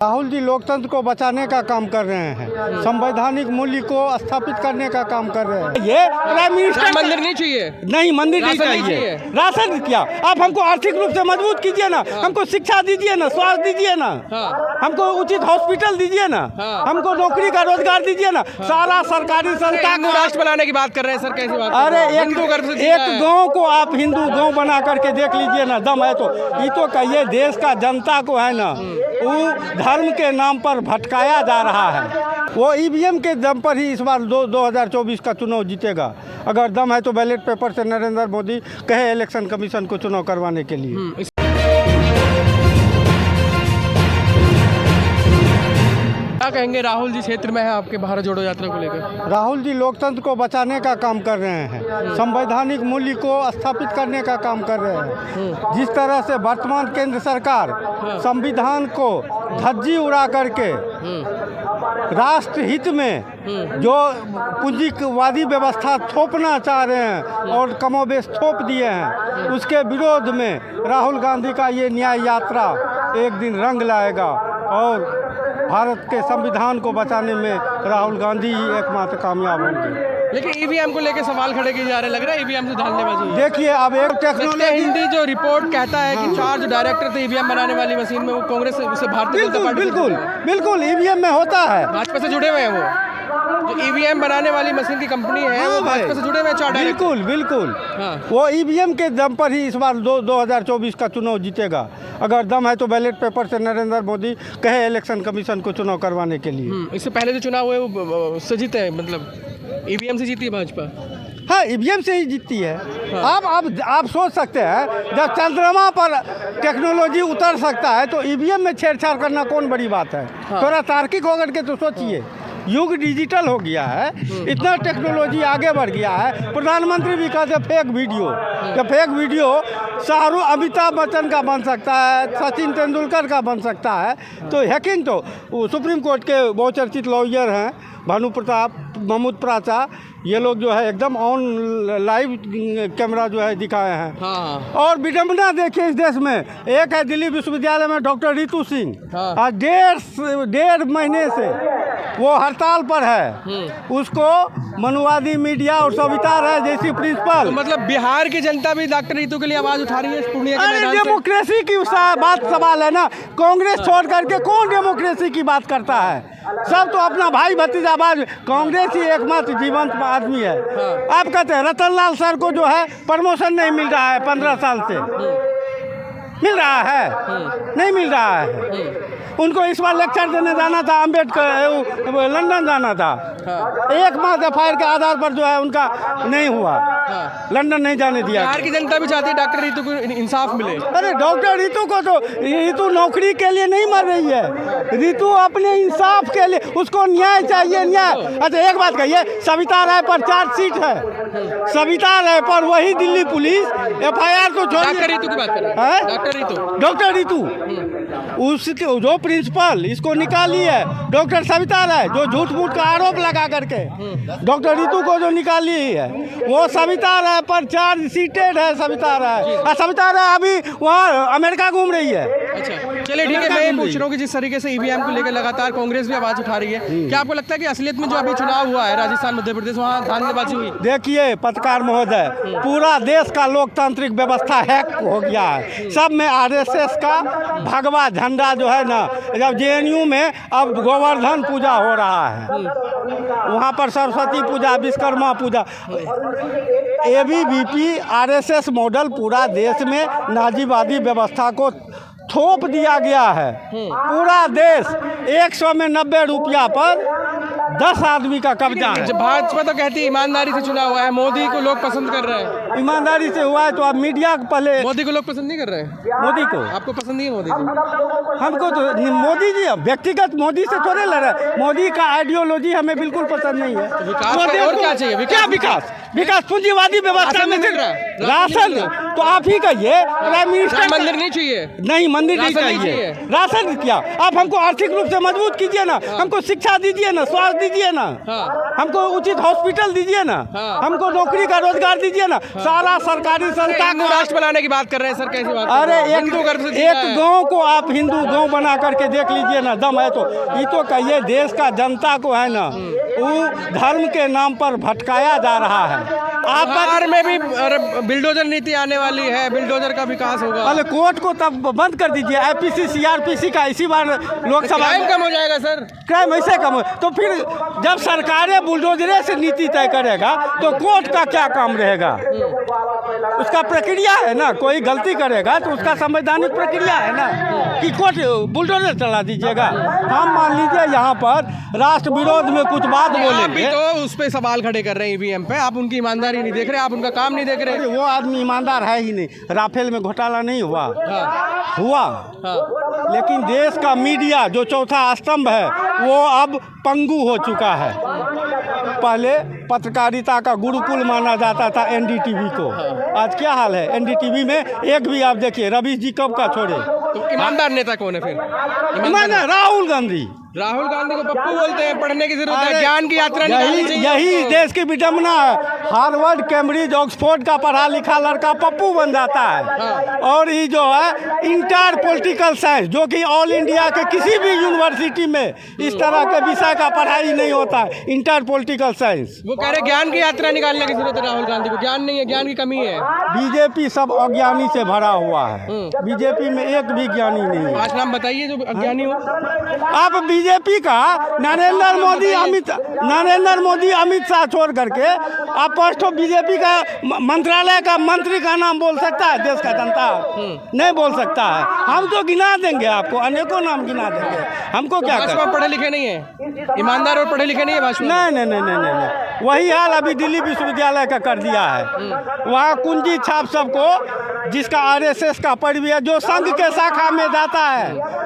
राहुल जी लोकतंत्र को बचाने का काम कर रहे हैं, संवैधानिक मूल्य को स्थापित करने का काम कर रहे हैं। ये प्राइम मिनिस्टर मंदिर नहीं चाहिए, नहीं मंदिर नहीं चाहिए। राशन क्या आप हमको आर्थिक रूप से मजबूत कीजिए ना, हमको शिक्षा दीजिए ना, स्वास्थ्य दीजिए ना, हमको उचित हॉस्पिटल दीजिए ना, हमको नौकरी का रोजगार दीजिए ना। सारा सरकारी संस्था को राष्ट्र बनाने की बात कर रहे हैं सर, कैसी बात? अरे एक गांव को आप हिंदू गांव बना करके देख लीजिए ना, दम है तो ये तो कहिए देश का जनता को है ना वो धर्म के नाम पर भटकाया जा रहा है। वो ईवीएम के दम पर ही इस बार 2024 का चुनाव जीतेगा। अगर दम है तो बैलेट पेपर से नरेंद्र मोदी कहे इलेक्शन कमीशन को चुनाव करवाने के लिए। क्या कहेंगे राहुल जी क्षेत्र में है आपके भारत जोड़ो यात्रा को लेकर? राहुल जी लोकतंत्र को बचाने का काम कर रहे हैं, संवैधानिक मूल्य को स्थापित करने का काम कर रहे हैं। जिस तरह से वर्तमान केंद्र सरकार संविधान को धज्जी उड़ा करके राष्ट्र हित में जो पूंजीवादी व्यवस्था थोपना चाह रहे हैं और कमोबेश थोप दिए हैं, उसके विरोध में राहुल गांधी का ये न्याय यात्रा एक दिन रंग लाएगा और भारत के संविधान को बचाने में राहुल गांधी ही एकमात्र कामयाब होंगे। लेकिन ईवीएम को लेकर सवाल खड़े किए जा रहे, लग रहा है ईवीएम से धांधलेबाजी हुई। देखिए अब एक टेक्नोलॉजी हिंदी जो रिपोर्ट कहता है कि 4 जो डायरेक्टर थे ईवीएम बनाने वाली मशीन में वो कांग्रेस से भारतीय जनता पार्टी बिल्कुल ईवीएम में होता है, भाजपा से जुड़े हुए हैं। वो जो ईवीएम बनाने वाली मशीन की कंपनी है वो भाजपा से जुड़े हुए हैं 4 डायरेक्टर। बिल्कुल वो ईवीएम के दम पर ही इस बार 2024 का चुनाव जीतेगा। अगर दम है तो बैलेट पेपर से नरेंद्र मोदी कहे इलेक्शन कमीशन को चुनाव करवाने के लिए। इससे पहले जो चुनाव हुए वो उससे जीते हैं, मतलब ईवीएम से जीती है भाजपा। हाँ ईवीएम से ही जीतती है। आप सोच सकते हैं जब चंद्रमा पर टेक्नोलॉजी उतर सकता है तो ईवीएम में छेड़छाड़ करना कौन बड़ी बात है? थोड़ा तार्किक होकर के तो सोचिए। युग डिजिटल हो गया है, इतना टेक्नोलॉजी आगे बढ़ गया है। प्रधानमंत्री भी कहते हैं फेक वीडियो, तो फेक वीडियो शाहरुख अमिताभ बच्चन का बन सकता है, सचिन तेंदुलकर का बन सकता है। तो हैकिंग तो सुप्रीम कोर्ट के बहुचर्चित लॉयर हैं भानु प्रताप, महमूद प्राचा, ये लोग जो है एकदम ऑन लाइव कैमरा जो है दिखाए हैं। और विडम्बना देखिए इस देश में, एक है दिल्ली विश्वविद्यालय में डॉक्टर रितु सिंह, आज 1.5 महीने से वो हड़ताल पर है। उसको मनुवादी मीडिया और सविता राय जैसी प्रिंसिपल, तो मतलब बिहार की जनता भी डॉक्टर रितु के लिए आवाज उठा रही है पूर्णिया के मैदान से। डेमोक्रेसी की बात सवाल है ना, कांग्रेस छोड़ करके कौन डेमोक्रेसी की बात करता है? सब तो अपना भाई भतीजाबाज, कांग्रेस ही एकमात्र जीवंत आदमी है। आप कहते हैं रतनलाल सर को जो है प्रमोशन नहीं मिल रहा है 15 साल से, मिल रहा है? नहीं मिल रहा है। उनको इस बार लेक्चर देने जाना था, अम्बेडकर लंदन जाना था। एक माह एफआईआर के आधार पर जो है उनका नहीं हुआ, लंदन नहीं जाने दिया। बिहार की जनता भी चाहती है डॉक्टर रितु को इंसाफ मिले। अरे डॉक्टर रितु को तो रितु नौकरी के लिए नहीं मर रही है, रितु अपने इंसाफ के लिए, उसको न्याय चाहिए, न्याय। अच्छा एक बात कहिए, सविता राय पर चार्जशीट है, सविता राय पर वही दिल्ली पुलिस एफआईआर तो डॉक्टर रितु की बात कर रहे हैं। डॉक्टर रितु उसके जो प्रिंसिपल इसको निकाली है डॉक्टर सविता राय, जो झूठ मूठ का आरोप लगा करके डॉक्टर रितु को जो निकाली है वो सविता राय पर चार्जशीटेड है। सविता राय अभी वहाँ अमेरिका घूम रही है। अच्छा चलिए ठीक है, मैं ये पूछ रहा हूँ कि जिस तरीके से ईवीएम को लेकर लगातार कांग्रेस भी आवाज उठा रही है, क्या आपको लगता है कि असलियत में जो अभी चुनाव हुआ है राजस्थान मध्य प्रदेश, वहाँ धांधलेबाजी हुई? देखिए पत्रकार महोदय, पूरा देश का लोकतांत्रिक व्यवस्था हैक हो गया है। सब में आरएसएस का भगवा झंडा जो है ना, जब जेएनयू में अब गोवर्धन पूजा हो रहा है, वहाँ पर सरस्वती पूजा, विश्वकर्मा पूजा, एबीवीपी आरएसएस मॉडल पूरा देश में नाजीवादी व्यवस्था को थोप दिया गया है। पूरा देश 100 में 90 रुपया पर 10 आदमी का कब्जा है। भाजपा तो कहती है ईमानदारी से चुनाव हुआ है, मोदी को लोग पसंद कर रहे हैं। ईमानदारी से हुआ है तो अब मीडिया पहले मोदी को लोग पसंद नहीं कर रहे हैं। मोदी को आपको पसंद नहीं है मोदी को? हमको तो मोदी जी व्यक्तिगत मोदी से थोड़े लड़ रहे, मोदी का आइडियोलॉजी हमें बिल्कुल पसंद नहीं है। विकास और क्या चाहिए? क्या विकास? विकास पूंजीवादी व्यवस्था में राशन तो आप ही कहिए प्राइम मिनिस्टर मंदिर नहीं चाहिए, नहीं मंदिर नहीं राशन नहीं चाहिए, चाहिए। राशन क्या, आप हमको आर्थिक रूप से मजबूत कीजिए ना, हमको शिक्षा दीजिए ना, स्वास्थ्य दीजिए ना, हमको उचित हॉस्पिटल दीजिए ना, हमको नौकरी का रोजगार दीजिए ना, सारा सरकारी संस्था हिंदू राष्ट्र बनाने की बात कर रहे हैं सर, कैसी बात? अरे हिंदू गर्भ से जीना एक है। गांव को आप हिंदू गांव बना करके देख लीजिए ना, दम है तो ये तो कहिए देश का जनता को है ना वो धर्म के नाम पर भटकाया जा रहा है। आप बिहार में भी बिल्डोजर नीति आने वाली है, बिल्डोजर का विकास होगा। पहले कोर्ट को तब बंद कर दीजिए, आईपीसी सीआरपीसी का इसी बार लोकसभा क्राइम कम हो जाएगा सर। क्राइम ऐसे कम हो तो फिर जब सरकारें बुलडोजरे से नीति तय करेगा तो कोर्ट का क्या काम रहेगा? उसका प्रक्रिया है ना, कोई गलती करेगा तो उसका संवैधानिक प्रक्रिया है ना कि कोर्ट बुलडोजर चला दीजिएगा। हम मान लीजिए यहाँ पर राष्ट्र विरोध में कुछ बात आप भी बोलेंगे तो उस पे सवाल खड़े कर रहे हैं ईवीएम पे, आप उनकी ईमानदारी नहीं देख रहे, आप उनका काम नहीं देख रहे। अरे वो आदमी ईमानदार है ही नहीं, राफेल में घोटाला नहीं हुआ हुआ, लेकिन देश का मीडिया जो चौथा स्तंभ है वो अब पंगु हो चुका है। पहले पत्रकारिता का गुरुकुल माना जाता था एनडीटीवी को, आज क्या हाल है? एनडीटीवी में एक भी आप देखिए रवीश जी कब का छोड़े। तो ईमानदार नेता कौन है फिर? मैंने राहुल गांधी राहुल गांधी को पप्पू बोलते हैं, पढ़ने की जरूरत है, ज्ञान की यात्रा निकालनी चाहिए। यही देश की विडम्बना है। हार्वर्ड, कैम्ब्रिज, ऑक्सफोर्ड का पढ़ा लिखा लड़का पप्पू बन जाता है, और ये जो है इंटर पॉलिटिकल साइंस जो कि ऑल इंडिया के किसी भी यूनिवर्सिटी में इस तरह के विषय का पढ़ाई नहीं होता है, इंटर पॉलिटिकल साइंस। वो कह रहे ज्ञान की यात्रा निकालने की जरूरत है राहुल गांधी को, ज्ञान नहीं है, ज्ञान की कमी है। बीजेपी सब अज्ञानी से भरा हुआ है, बीजेपी में एक भी ज्ञानी नहीं है। 5 नाम बताइए जो अज्ञानी हो। आप बीजेपी का नरेंद्र मोदी अमित शाह छोड़ करके आप पोस्ट बीजेपी का मंत्रालय का मंत्री का नाम बोल सकता है? देश का जनता नहीं बोल सकता है। हम तो गिना देंगे आपको, अनेकों नाम गिना देंगे, हमको क्या भाजपा पढ़े लिखे नहीं है, ईमानदार और पढ़े लिखे नहीं है भाजपा। नहीं, वही हाल अभी दिल्ली विश्वविद्यालय का कर दिया है। वहाँ कुंजी छाप सबको, जिसका आरएसएस का परिवार है, जो संघ के शाखा में जाता है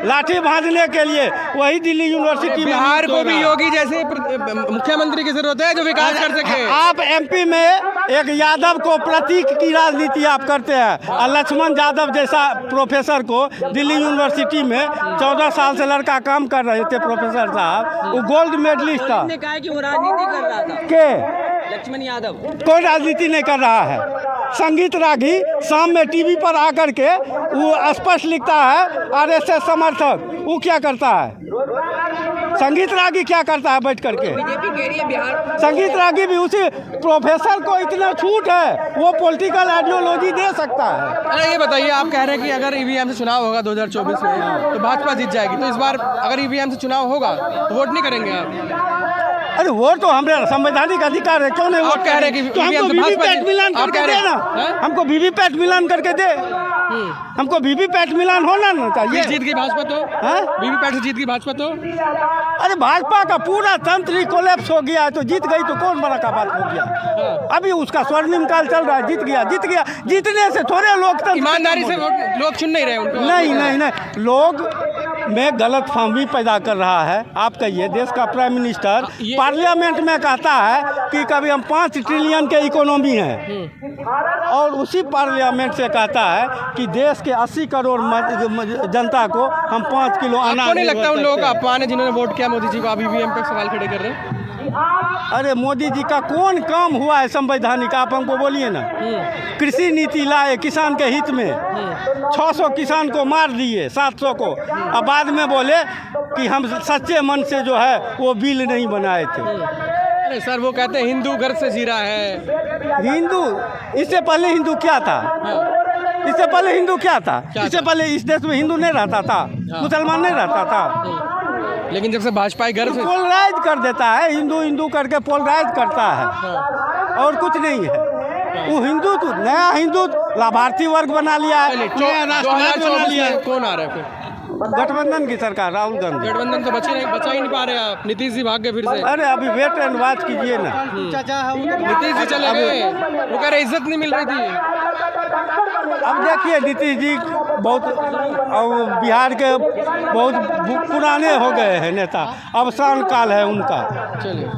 लाठी भांजने के लिए, वही दिल्ली यूनिवर्सिटी में। बिहार को भी योगी जैसे मुख्यमंत्री की जरूरत है जो विकास कर सके। आप एमपी में एक यादव को प्रतीक की राजनीति आप करते हैं, और लक्ष्मण यादव जैसा प्रोफेसर को दिल्ली यूनिवर्सिटी में 14 साल से लड़का काम कर रहे थे, प्रोफेसर साहब, वो गोल्ड मेडलिस्ट था। ने कहा कि वो राजनीति कर रहा था। के लक्ष्मण यादव कोई राजनीति नहीं कर रहा है। संगीत रागी शाम में टीवी पर आकर के वो स्पष्ट लिखता है आरएसएस समर्थक, वो क्या करता है? संगीत रागी क्या करता है बैठ करके? बीजेपी कह रही है बिहार संगीत रागी भी उसी प्रोफेसर को इतना छूट है, वो पॉलिटिकल आइडियोलॉजी दे सकता है। अरे ये बताइए, आप कह रहे हैं कि अगर ईवीएम से चुनाव होगा 2024 में तो भाजपा जीत जाएगी, तो इस बार अगर ईवीएम से चुनाव होगा तो वोट नहीं करेंगे आप? अरे वोट तो हमारे संवैधानिक अधिकार है, क्यों नहीं वोट कह रहे हैं कि तो हमको वीवीपैट मिलान करके दे ना, हमको वीवीपैट मिलान करके दे, हमको वीवीपैट मिलान होना ना चाहिए। जीत गई भाजपा तो, वीवीपैट से जीत गई भाजपा तो। अरे भाजपा का पूरा तंत्र ही कोलैप्स हो गया है, तो जीत गई तो कौन बड़ा का बात हो गया? अभी उसका स्वर्णिम काल चल रहा है, जीत गया। जीतने से थोड़े लोकतंत्र ईमानदारी से लोग चुन नहीं रहे उनको। नहीं, लोग में गलत फहमी पैदा कर रहा है। आप कहिए, देश का प्राइम मिनिस्टर पार्लियामेंट में कहता है कि कभी हम 5 ट्रिलियन के इकोनॉमी हैं, और उसी पार्लियामेंट से कहता है कि देश के 80 करोड़ जनता को हम 5 किलो अनाज। आपको नहीं लगता उन लोगों का अपमान है जिन्होंने वोट किया मोदी जी को, आप ईवीएम पे सवाल खड़े कर रहे हैं? अरे मोदी जी का कौन काम हुआ है संवैधानिक? आप हमको बोलिए ना। कृषि नीति लाए किसान के हित में, 600 किसान को मार दिए, 700 को, अब बाद में बोले कि हम सच्चे मन से जो है वो बिल नहीं बनाए थे। अरे सर, वो कहते हैं हिंदू गर्भ से जी रहा है। हिंदू, इससे पहले हिंदू क्या था? इससे पहले हिंदू क्या था? इससे पहले इस देश में हिंदू नहीं रहता था, मुसलमान नहीं रहता था। लेकिन जब से भाजपा गर्भ से पोलराइज कर देता है, हिंदू करके पोलराइज करता है, और कुछ नहीं है। वो हिंदू तो नया हिंदू लाभार्थी वर्ग बना लिया है, नया राष्ट्रवाद बना लिया है। कौन आ रहा है फिर? गठबंधन की सरकार, राहुल गांधी। गठबंधन तो बचा ही नहीं पा रहे आप। नीतीश जी भाग गए फिर से। अरे अभी वेट एंड वॉच कीजिए ना। नीतीश जी चले गए, वो कह रहे इज्जत नहीं मिल रही थी। अब देखिए, नीतीश जी बहुत, और बिहार के बहुत पुराने हो गए हैं नेता, अवसान काल है उनका। चलिए।